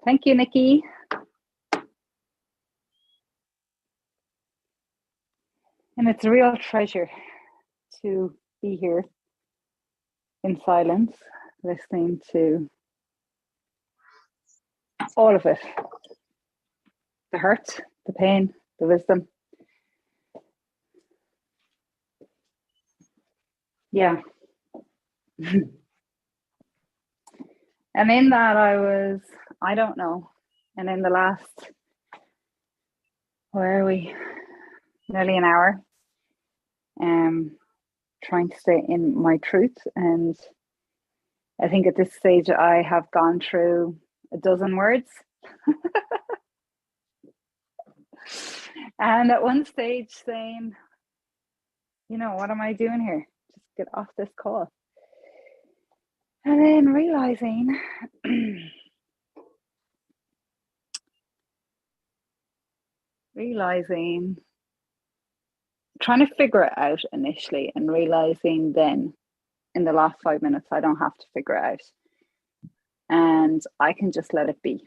Thank you, Nikki. And it's a real treasure to be here in silence, listening to all of it. The hurt, the pain, the wisdom. Yeah. And in that I don't know. And in the last, where are we? Nearly an hour. Trying to stay in my truth. And I think at this stage I have gone through a dozen words. And at one stage saying, what am I doing here? Just get off this call. And then realizing trying to figure it out initially and realizing then in the last 5 minutes, I don't have to figure it out. And I can just let it be.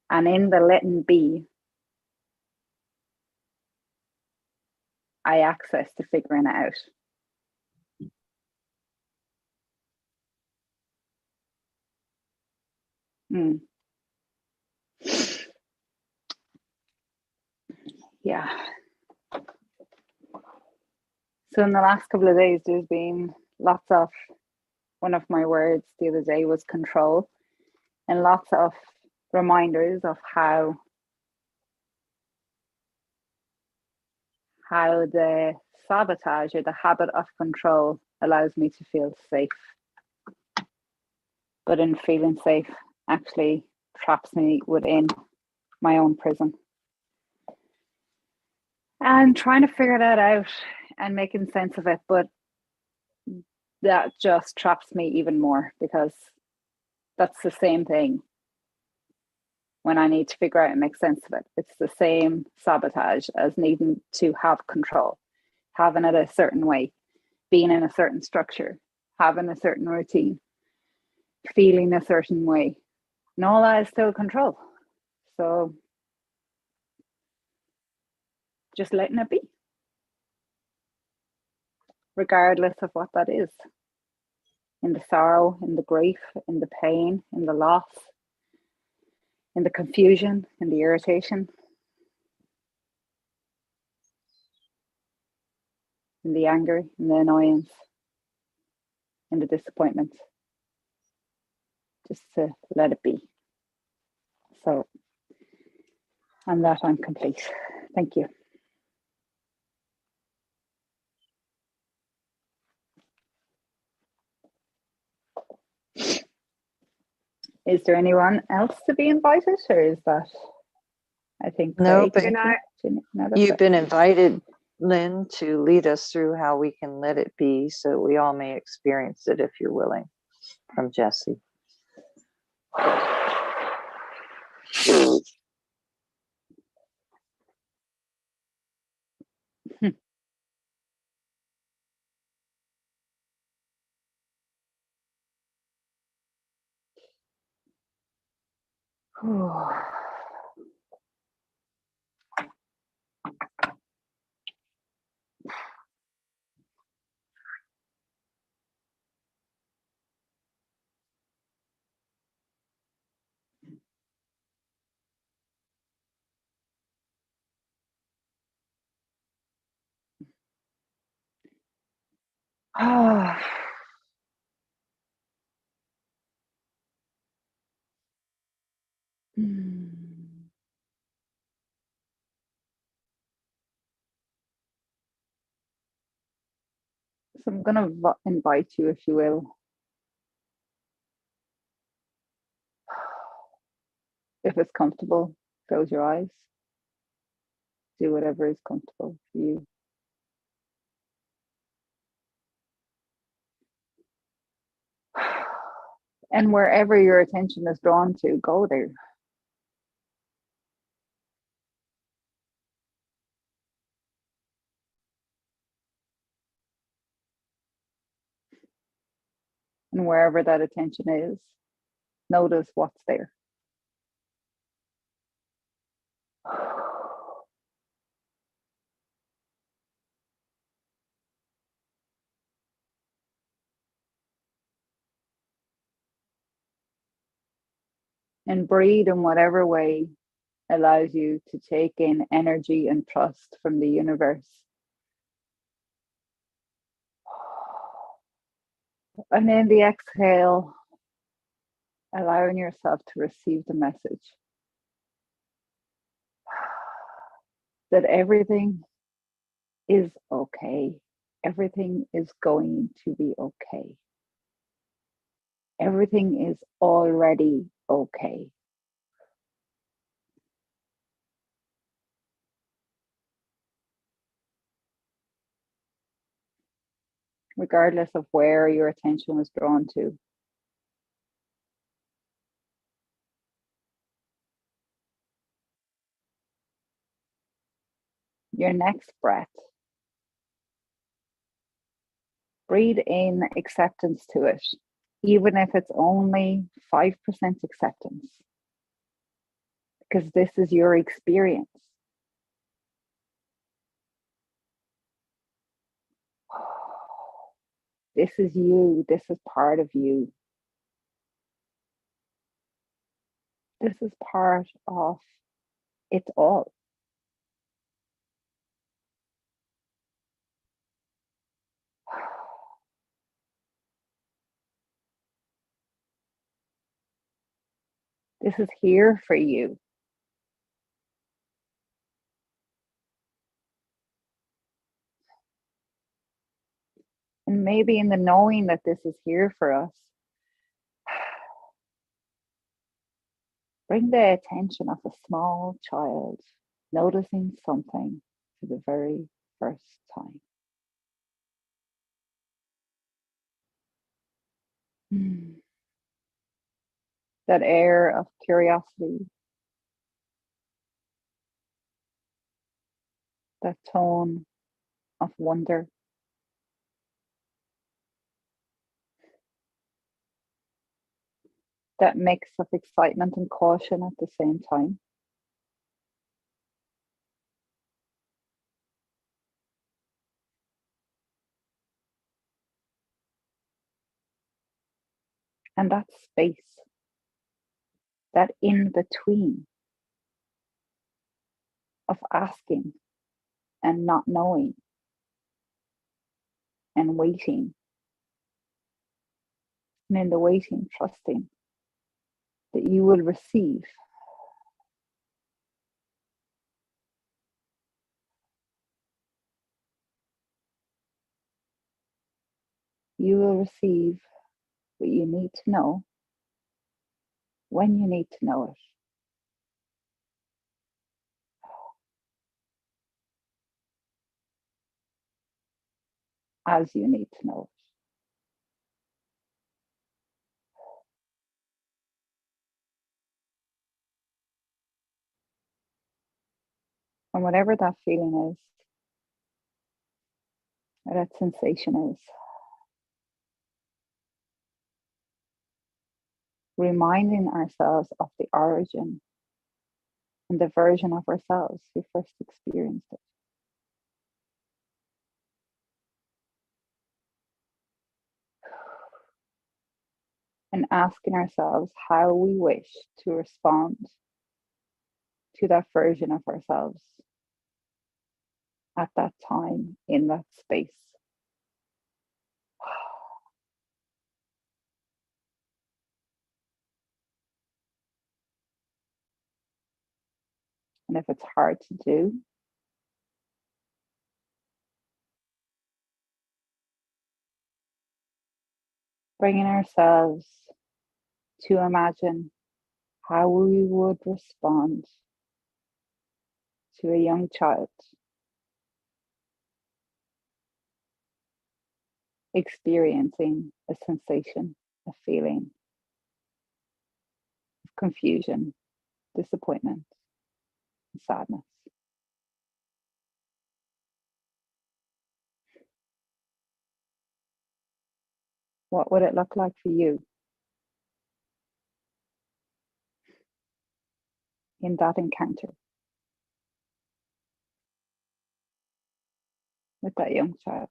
And in the letting be, I access to figuring it out. Yeah. So in the last couple of days, there's been lots of, one of my words the other day was control, and lots of reminders of how the sabotage or the habit of control allows me to feel safe. But in feeling safe actually traps me within my own prison. And trying to figure that out and making sense of it, but that just traps me even more, because that's the same thing when I need to figure out and make sense of it. It's the same sabotage as needing to have control, having it a certain way, being in a certain structure, having a certain routine, feeling a certain way. And all that is still control. So just letting it be, regardless of what that is. In the sorrow, in the grief, in the pain, in the loss, in the confusion, in the irritation, in the anger, in the annoyance, in the disappointment. Just to let it be. So, on that, I'm complete. Thank you. Is there anyone else to be invited, or is that, I think, no, Craig, but you've been invited, Lynn, to lead us through how we can let it be so we all may experience it if you're willing, from Jessie. So I'm going to invite you, if you will. If it's comfortable, close your eyes. Do whatever is comfortable for you. And wherever your attention is drawn to, go there. And wherever that attention is, Notice what's there. And breathe in whatever way allows you to take in energy and trust from the universe. And in the exhale, allowing yourself to receive the message that everything is okay. Everything is going to be okay. Everything is already okay. Regardless of where your attention was drawn to. Your next breath, breathe in acceptance to it, even if it's only 5% acceptance, because this is your experience. This is you. This is part of you. This is part of it all. This is here for you. And maybe in the knowing that this is here for us, bring the attention of a small child noticing something for the very first time. That air of curiosity, that tone of wonder. That mix of excitement and caution at the same time. And that space, that in between of asking and not knowing and waiting. And in the waiting, trusting that you will receive. You will receive what you need to know when you need to know it. As you need to know it. And whatever that feeling is, or that sensation is, reminding ourselves of the origin and the version of ourselves who first experienced it. And asking ourselves how we wish to respond to that version of ourselves at that time in that space. And if it's hard to do, bringing ourselves to imagine how we would respond to a young child experiencing a sensation, a feeling of confusion, disappointment, and sadness. What would it look like for you? in that encounter with that young child.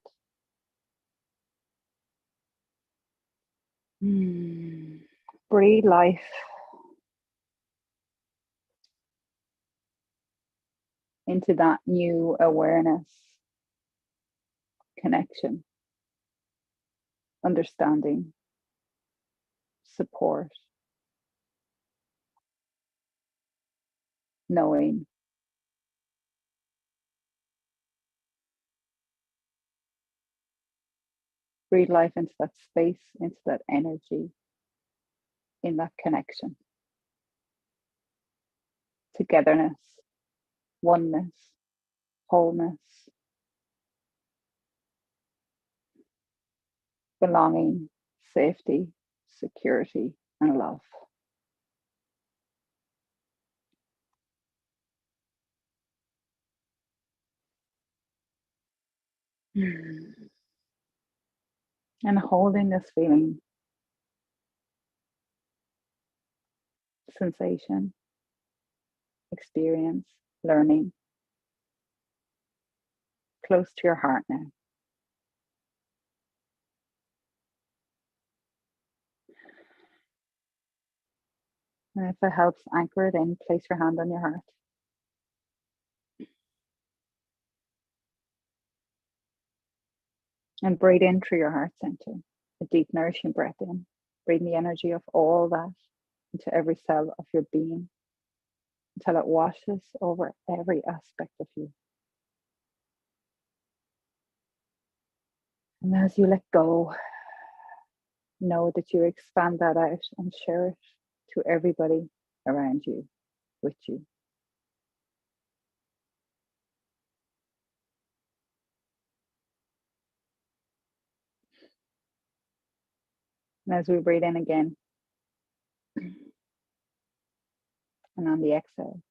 Breathe life into that new awareness, connection, understanding, support, knowing. Breathe life into that space, into that energy, in that connection. Togetherness, oneness, wholeness, belonging, safety, security, and love. And holding this feeling, sensation, experience, learning, close to your heart now. And if it helps, anchor it in, place your hand on your heart. And breathe in through your heart center, a deep, nourishing breath in. Breathe the energy of all that into every cell of your being until it washes over every aspect of you. And as you let go, know that you expand that out and share it to everybody around you, with you. And as we breathe in again, and on the exhale,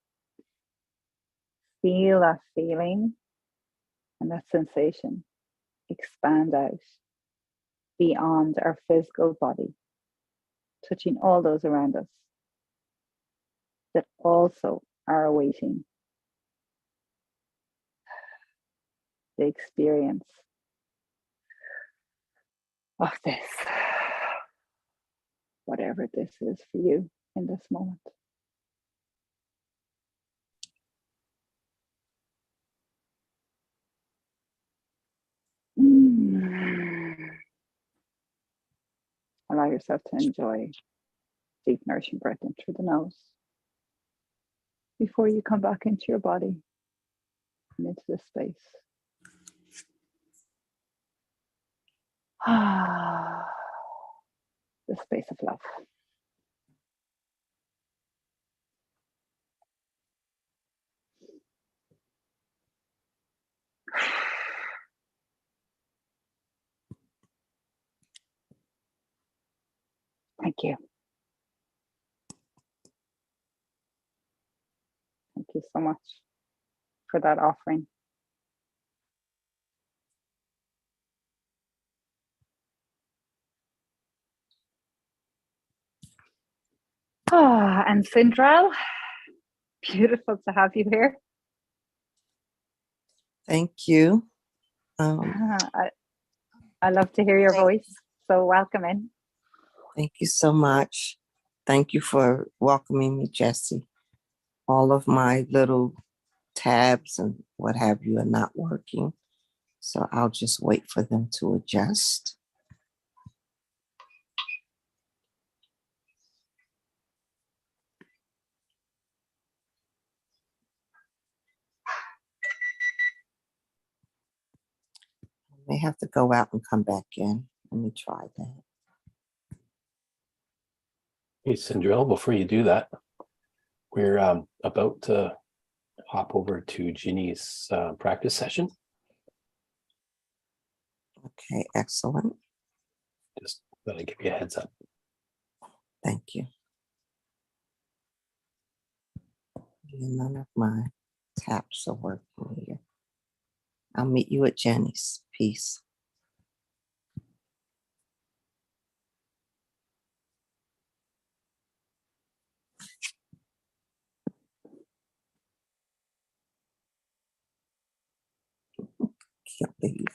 feel that feeling and that sensation expand out beyond our physical body, touching all those around us that also are awaiting the experience of this, whatever this is for you in this moment. Allow yourself to enjoy deep, nourishing breath in through the nose before you come back into your body and into this space. The space of love. Thank you. Thank you so much for that offering. And Sindral, beautiful to have you here. Thank you. I love to hear your voice. So welcome in. Thank you so much. Thank you for welcoming me, Jessie. All of my little tabs and what have you are not working. So I'll just wait for them to adjust. I may have to go out and come back in. Let me try that. Hey, Sindrell, before you do that, we're about to hop over to Ginny's practice session. Okay, excellent. Just thought I'd give you a heads up. Thank you. None of my taps are working here. I'll meet you at Jenny's. Peace. can't leave.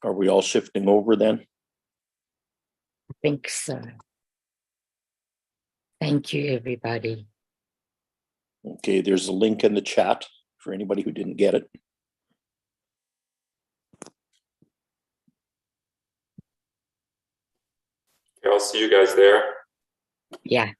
Are we all shifting over then? Think so. Thank you, everybody. Okay, there's a link in the chat for anybody who didn't get it. Okay, I'll see you guys there. Yeah.